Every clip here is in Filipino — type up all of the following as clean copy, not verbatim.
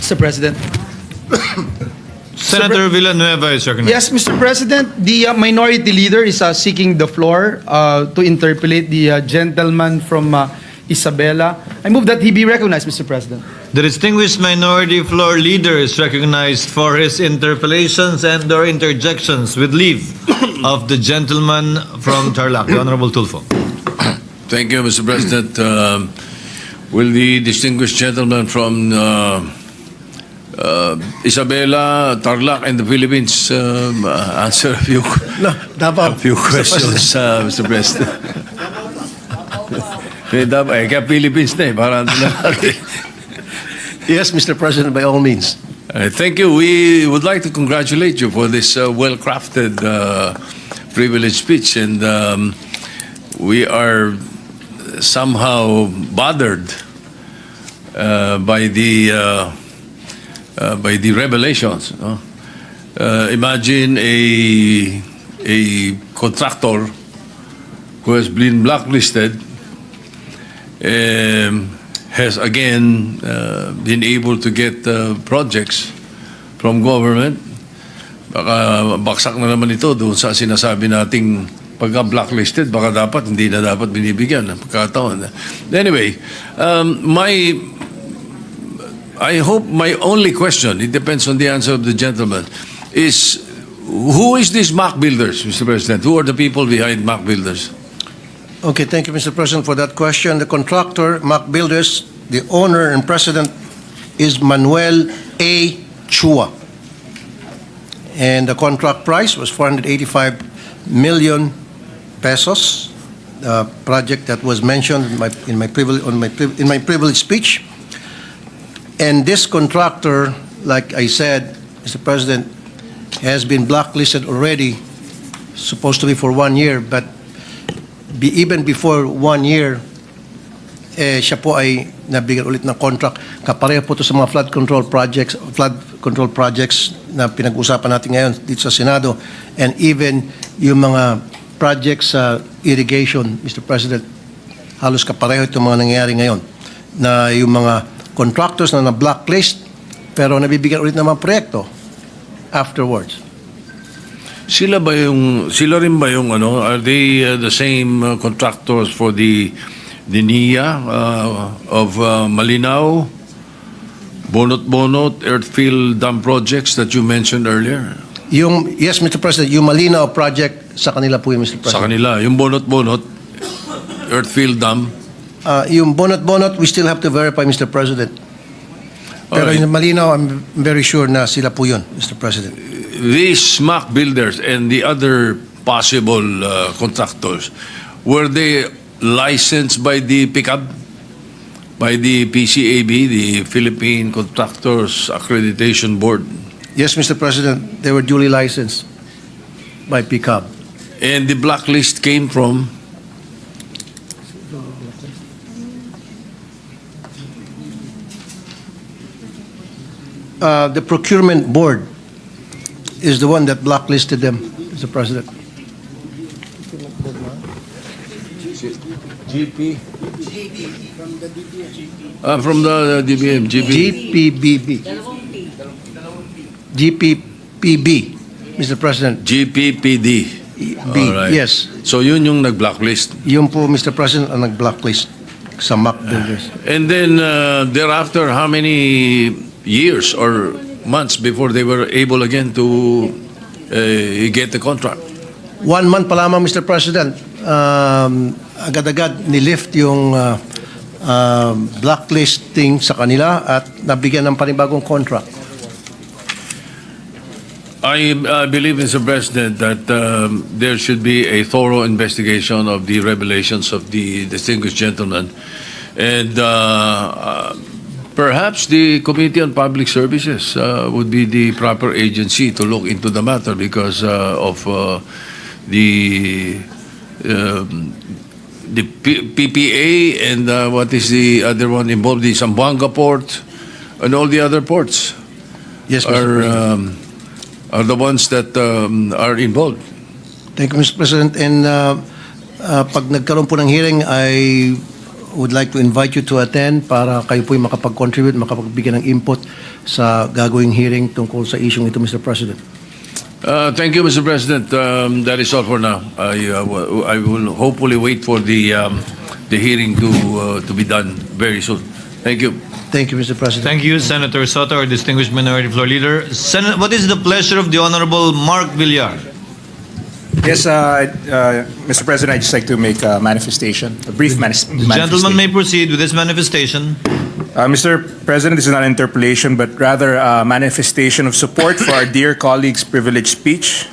Mr. President. Senator Villanueva is recognized. Yes, Mr. President, the minority leader is seeking the floor to interpolate the gentleman from Isabela. I move that he be recognized, Mr. President. The distinguished minority floor leader is recognized for his interpellations and/or interjections with leave of the gentleman from Tarlac, the Honorable Tulfo. Thank you, Mr. President. Will the distinguished gentleman from Isabela, Tarlac, and the Philippines answer a few questions, Mr. President? Kaya Philippines na para Yes, Mr. President, by all means. Thank you. We would like to congratulate you for this well-crafted, privileged speech, and we are somehow bothered by the revelations. No? Imagine a contractor who has been blacklisted has again been able to get projects from government. Baka baksak na naman ito doon sa sinasabi nating pagka-blacklisted, baka dapat, hindi na dapat binibigyan ng pagkataon. Anyway, I hope my only question, it depends on the answer of the gentleman, is who is this Mac Builders, Mr. President? Who are the people behind Mac Builders? Okay, thank you, Mr. President, for that question. The contractor, Mac Builders, the owner and president is Manuel A. Chua. And the contract price was 485 million pesos. The project that was mentioned in my privilege speech. And this contractor, like I said, Mr. President, has been blacklisted already, supposed to be for 1 year, but even before 1 year, siya po ay nabigyan ulit ng contract. Kapareho po ito sa mga flood control projects na pinag-usapan natin ngayon dito sa Senado, and even yung mga projects sa irrigation, Mr. President, halos kapareho itong mga nangyayari ngayon, na yung mga contractors na na-blacklist pero nabibigyan ulit ng mga proyekto afterwards. Sila rin ba yung ano, are they the same contractors for the NIA of Malinaw, Bonot, Earthfield Dam projects that you mentioned earlier? Yes, Mr. President, yung Malinaw project, sa kanila po yung Mr. President. Sa kanila, yung Bonot, Earthfield Dam. Yung Bonot, we still have to verify, Mr. President. Pero Alright. yung Malinaw, I'm very sure na sila po yun, Mr. President. These Mac Builders and the other possible contractors, were they licensed by the PICAB, by the PCAB, the Philippine Contractors Accreditation Board? Yes, Mr. President, they were duly licensed by PICAB. And the blacklist came from? The procurement board is the one that blacklisted them, Mr. President. GP? From the DBM, GPBB. GPPB, Mr. President. GPPD. B, yes. So yun yung nag-blacklist. Yung po, Mr. President, ang nag-blacklist sa Mac Builders. And then thereafter, how many years or months before they were able again to get the contract? 1 month pa lamang, Mr. President. Agad-agad nilift yung blacklisting sa kanila at nabigyan ng panibagong contract. I believe, Mr. President, that there should be a thorough investigation of the revelations of the distinguished gentleman. And perhaps the Committee on Public Services would be the proper agency to look into the matter because of the PPA and what is the other one involved, the Zamboanga port and all the other ports. Yes, Mr. President. Are the ones that are involved. Thank you, Mr. President. And pag nagkaroon po ng hearing, I would like to invite you to attend para kayo po'y makapag-contribute, makapagbigay ng input sa gagawing hearing tungkol sa isyong ito, Mr. President. Thank you, Mr. President. That is all for now. I will hopefully wait for the hearing to be done very soon. Thank you. Thank you, Mr. President. Thank you, Senator Soto, our distinguished Minority Floor Leader. What is the pleasure of the Honorable Mark Villar? Yes, Mr. President, I'd just like to make a manifestation, a brief manifestation. The gentleman may proceed with this manifestation. Mr. President, this is not an interpellation, but rather a manifestation of support for our dear colleague's privileged speech.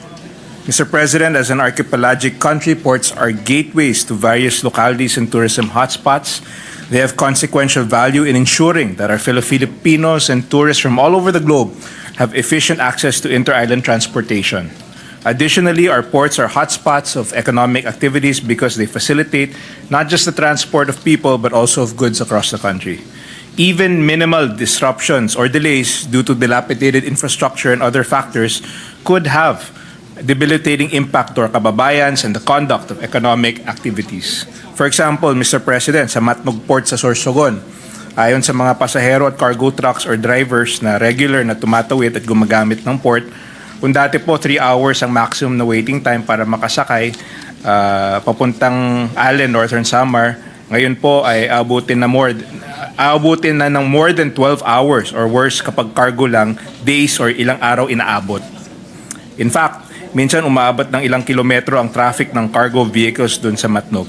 Mr. President, as an archipelagic country, ports are gateways to various localities and tourism hotspots. They have consequential value in ensuring that our fellow Filipinos and tourists from all over the globe have efficient access to inter-island transportation. Additionally, our ports are hotspots of economic activities because they facilitate not just the transport of people but also of goods across the country. Even minimal disruptions or delays due to dilapidated infrastructure and other factors could have debilitating impact to our kababayans and the conduct of economic activities. For example, Mr. President, sa Matnog Port sa Sorsogon, ayon sa mga pasahero at cargo trucks or drivers na regular na tumatawid at gumagamit ng port, kung dati po 3 hours ang maximum na waiting time para makasakay papuntang Allen, Northern Samar, ngayon po ay aabutin na ng more than 12 hours or worse kapag cargo lang, days or ilang araw inaabot. In fact, minsan umaabot ng ilang kilometro ang traffic ng cargo vehicles dun sa Matnog.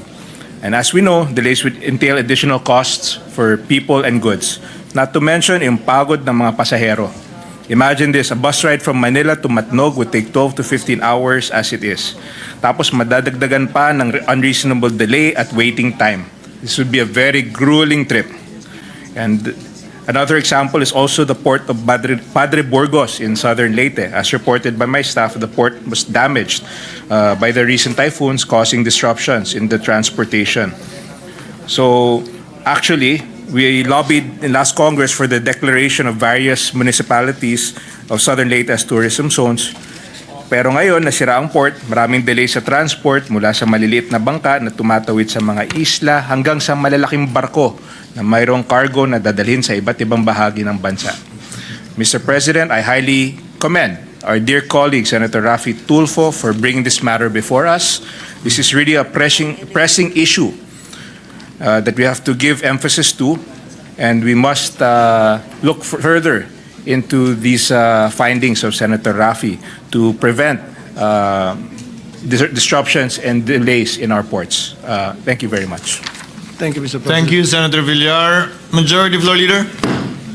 And as we know, delays would entail additional costs for people and goods. Not to mention yung pagod ng mga pasahero. Imagine this, a bus ride from Manila to Matnog would take 12 to 15 hours as it is. Tapos madadagdagan pa ng unreasonable delay at waiting time. This would be a very grueling trip. And another example is also the port of Padre Burgos in southern Leyte. As reported by my staff, the port was damaged by the recent typhoons, causing disruptions in the transportation. So actually, we lobbied in last Congress for the declaration of various municipalities of southern Leyte as tourism zones. Pero ngayon, nasira ang port, maraming delay sa transport mula sa maliliit na bangka na tumatawid sa mga isla hanggang sa malalaking barko na mayroong cargo na dadalhin sa iba't ibang bahagi ng bansa. Mr. President, I highly commend our dear colleague, Senator Raffy Tulfo, for bringing this matter before us. This is really a pressing issue that we have to give emphasis to, and we must look further into these findings of Senator Raffy to prevent disruptions and delays in our ports. Thank you very much. Thank you, Mr. President. Thank you, Senator Villar. Majority Floor Leader.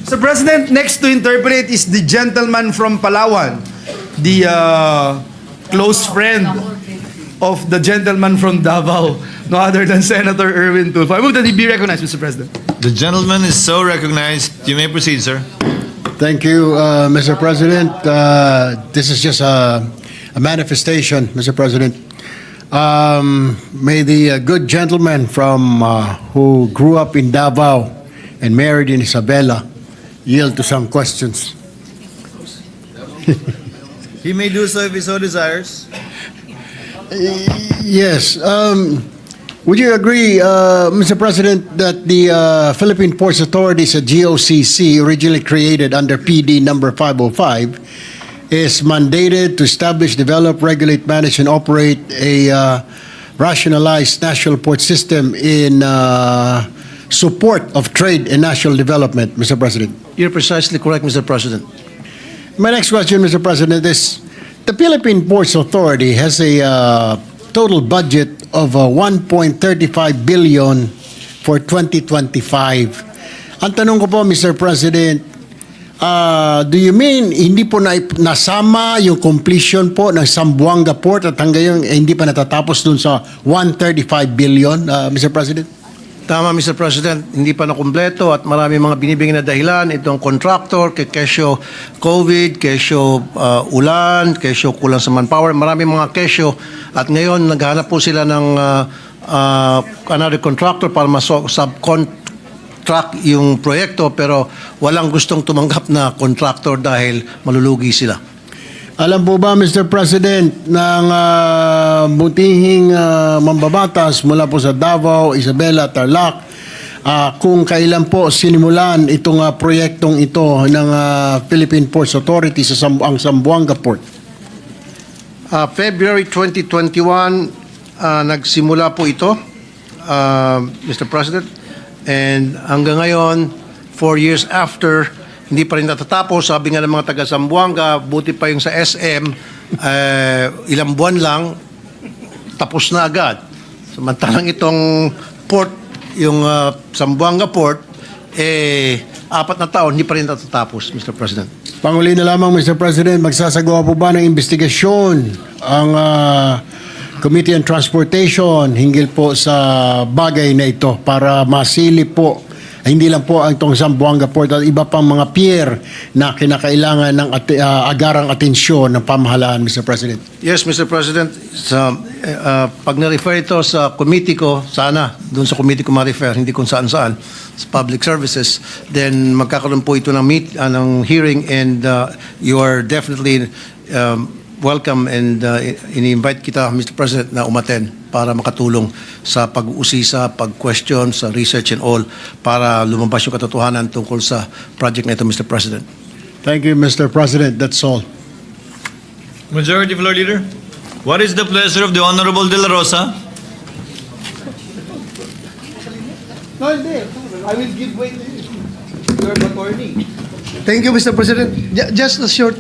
Mr. President, next to interpret is the gentleman from Palawan, the close friend of the gentleman from Davao, no other than Senator Erwin Tulfo. I move that he be recognized, Mr. President. The gentleman is so recognized. You may proceed, sir. Thank you, Mr. President. This is just a manifestation, Mr. President. May the good gentleman from who grew up in Davao and married in Isabela yield to some questions. He may do so if he so desires. Yes. Would you agree, Mr. President, that the Philippine Ports Authority, a GOCC, originally created under PD number 505, is mandated to establish, develop, regulate, manage, and operate a rationalized national port system in support of trade and national development, Mr. President? You're precisely correct, Mr. President. My next question, Mr. President, is the Philippine Ports Authority has a total budget of 1.35 billion for 2025. Ang tanong ko po, Mr. President, do you mean hindi po nasama yung completion po ng Zamboanga Port at hanggang ngayon hindi pa natatapos dun sa 135 billion, Mr. President? Tama, Mr. President, hindi pa nakumpleto at marami mga binibigyan na dahilan itong contractor, kesyo COVID, kesyo ulan, kesyo kulang sa manpower, marami mga kesyo at ngayon naghahanap po sila ng another contractor para subcontract yung proyekto pero walang gustong tumanggap na contractor dahil malulugi sila. Alam po ba, Mr. President, ng butihing mambabatas mula po sa Davao, Isabela, Tarlac, kung kailan po sinimulan itong proyektong ito ng Philippine Ports Authority sa ang Zamboanga Port. February 2021, nagsimula po ito, Mr. President. And hanggang ngayon, 4 years after, hindi pa rin natatapos. Sabi nga ng mga taga Zamboanga, buti pa yung sa SM, ilang buwan lang, tapos na agad. Samantalang itong port, yung Zamboanga Port, 4 na taon, hindi pa rin natatapos, Mr. President. Panguli na lamang, Mr. President, magsasagawa po ba ng investigasyon ang Committee on Transportation hinggil po sa bagay na ito para masilip po hindi lang po ang itong Zamboanga Port at iba pang mga pier na kinakailangan ng agarang atensyon ng pamahalaan, Mr. President? Yes, Mr. President. Pag na-refer ito sa committee ko, sana doon sa committee ko ma-refer, hindi kung saan-saan, sa public services, then magkakaroon po ito ng hearing and you are definitely welcome and ini-invite kita, Mr. President, na umaten para makatulong sa pag-uusisa, pag-question, sa research and all para lumabas yung katotohanan tungkol sa project na ito, Mr. President. Thank you, Mr. President. That's all. Majority Floor Leader, what is the pleasure of the Honorable De La Rosa? No, hindi. I will give way to you. Your attorney. Thank you, Mr. President. Just a short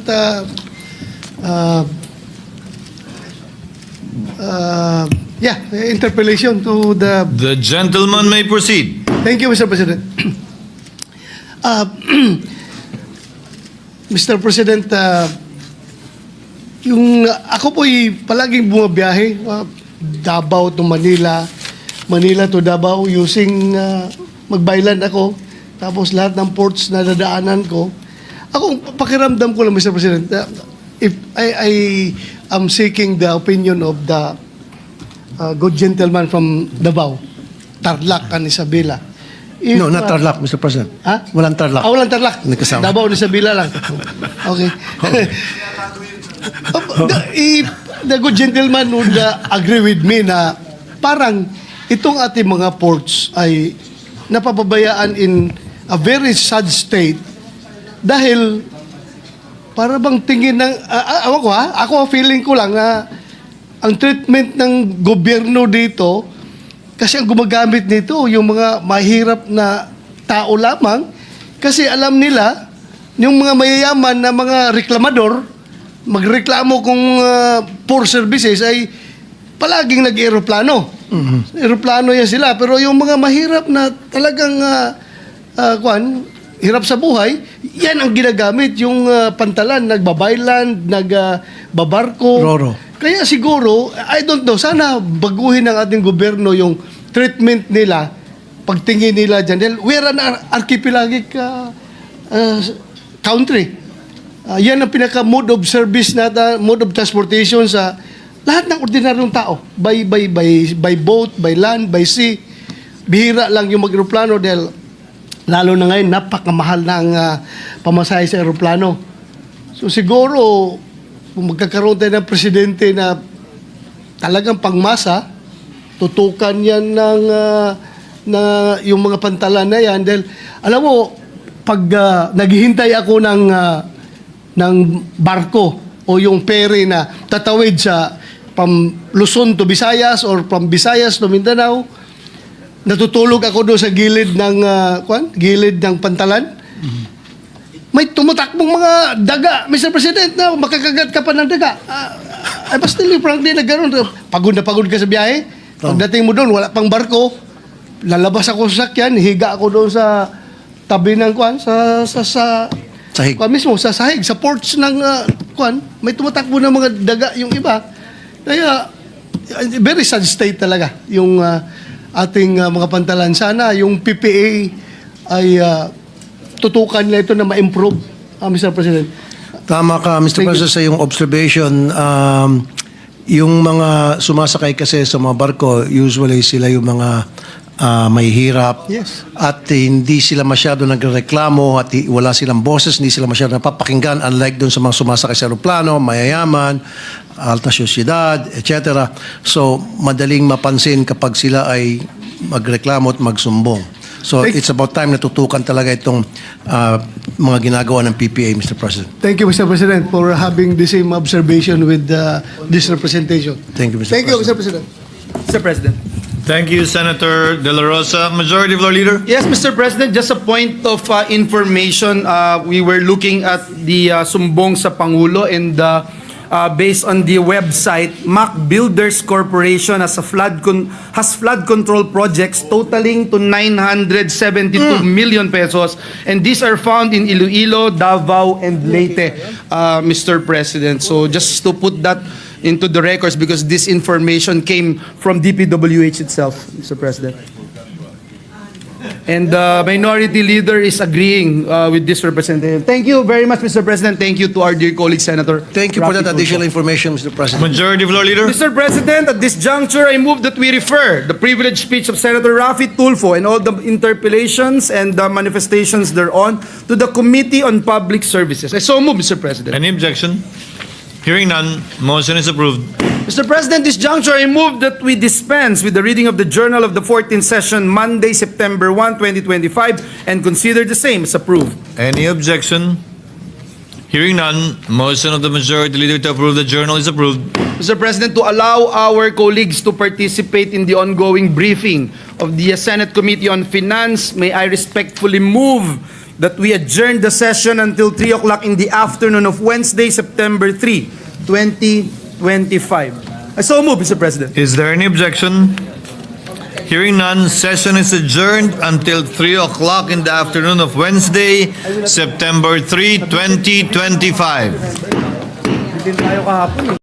interpellation to the... The gentleman may proceed. Thank you, Mr. President. Mr. President, yung ako po'y palaging bumabiyahe, Davao to Manila, Manila to Davao, using magbayland ako, tapos lahat ng ports na dadaanan ko. Ako, pakiramdam ko lang, Mr. President, if I am seeking the opinion of the good gentleman from Davao, Tarlac and Isabela. If, No, not Tarlac, Mr. President. Ha? Walang Tarlac. Walang Tarlac. Hindi kasama. Davao and Isabela lang. Okay. If the good gentleman would agree with me na parang itong ating mga ports ay napapabayaan in a very sad state dahil para bang tingin ng ako feeling ko lang na ang treatment ng gobyerno dito kasi ang gumagamit nito yung mga mahirap na tao lamang kasi alam nila yung mga mayayaman na mga reklamador magreklamo kung poor services ay palaging nag-aeroplano. Aeroplano yan sila pero yung mga mahirap na talagang hirap sa buhay, yan ang ginagamit yung pantalan, nagbabayland, nagbabarko. Roro. Kaya siguro, I don't know, sana baguhin ng ating gobyerno yung treatment nila, pagtingin nila dyan. Dahil we're an archipelagic country. Yan ang pinaka-mode of service natin, mode of transportation sa lahat ng ordinaryong tao. By boat, by land, by sea. Bihira lang yung mag-aeroplano dahil lalo na ngayon, napakamahal ng pamasahe sa aeroplano. So siguro, kung magkakaroon tayo ng presidente na talagang pangmasa, tutukan yan ng yung mga pantalan na yan. Dahil, alam mo, pag naghihintay ako ng barko o yung ferry na tatawid sa from Luzon to Visayas or from Visayas to Mindanao, natutulog ako doon sa gilid ng gilid ng pantalan. May tumutakbong mga daga, Mr. President, na makakagat ka pa ng daga. I must tell you frankly na gano'n. Pagod na pagod ka sa biyahe. Pagdating mo doon, wala pang barko. Lalabas ako sa sakyan, higa ako doon sa tabi ng Sahig. mismo, sa sahig, sa ports ng may tumatakbo ng mga daga yung iba. Kaya, very sad state talaga yung ating mga pantalan. Sana yung PPA ay tutukan nila ito na ma-improve, Mr. President. Tama ka, Mr. Thank you. President, sa yung observation. Yung mga sumasakay kasi sa mga barko, usually sila yung mga may hirap. Yes. At hindi sila masyado nagreklamo at wala silang boses, hindi sila masyado napapakinggan unlike doon sa mga sumasakay sa aeroplano, mayayaman, alta syudad, etc. So, madaling mapansin kapag sila ay magreklamo at magsumbong. So it's about time na tutukan talaga itong mga ginagawa ng PPA, Mr. President. Thank you, Mr. President, for having the same observation with this representation. Thank you, Mr. Thank you, Mr. President. President. Mr. President. Thank you, Senator De La Rosa. Majority Floor Leader. Yes, Mr. President, just a point of information. We were looking at the sumbong sa Pangulo, and based on the website, Mac Builders Corporation has flood control projects totaling to 972 million pesos, and these are found in Iloilo, Davao, and Leyte, Mr. President. So just to put that into the records, because this information came from DPWH itself, Mr. President. And the Minority Leader is agreeing with this representative. Thank you very much, Mr. President. Thank you to our dear colleague, Senator. Thank you for that Rafi additional Tulfo. information, Mr. President. Majority Floor Leader. Mr. President, at this juncture, I move that we refer the privileged speech of Senator Rafi Tulfo and all the interpellations and the manifestations thereon to the Committee on Public Services. I so move, Mr. President. Any objection? Hearing none, motion is approved. Mr. President, this juncture, I move that we dispense with the reading of the Journal of the 14th Session, Monday, September 1, 2025, and consider the same as approved. Any objection? Hearing none, motion of the Majority Leader to approve the journal is approved. Mr. President, to allow our colleagues to participate in the ongoing briefing of the Senate Committee on Finance, may I respectfully move that we adjourn the session until 3 o'clock in the afternoon of Wednesday, September 3, 2025. I so move, Mr. President. Is there any objection? Hearing none, session is adjourned until 3 o'clock in the afternoon of Wednesday, September 3, 2025. Hindi tayo kahapon eh.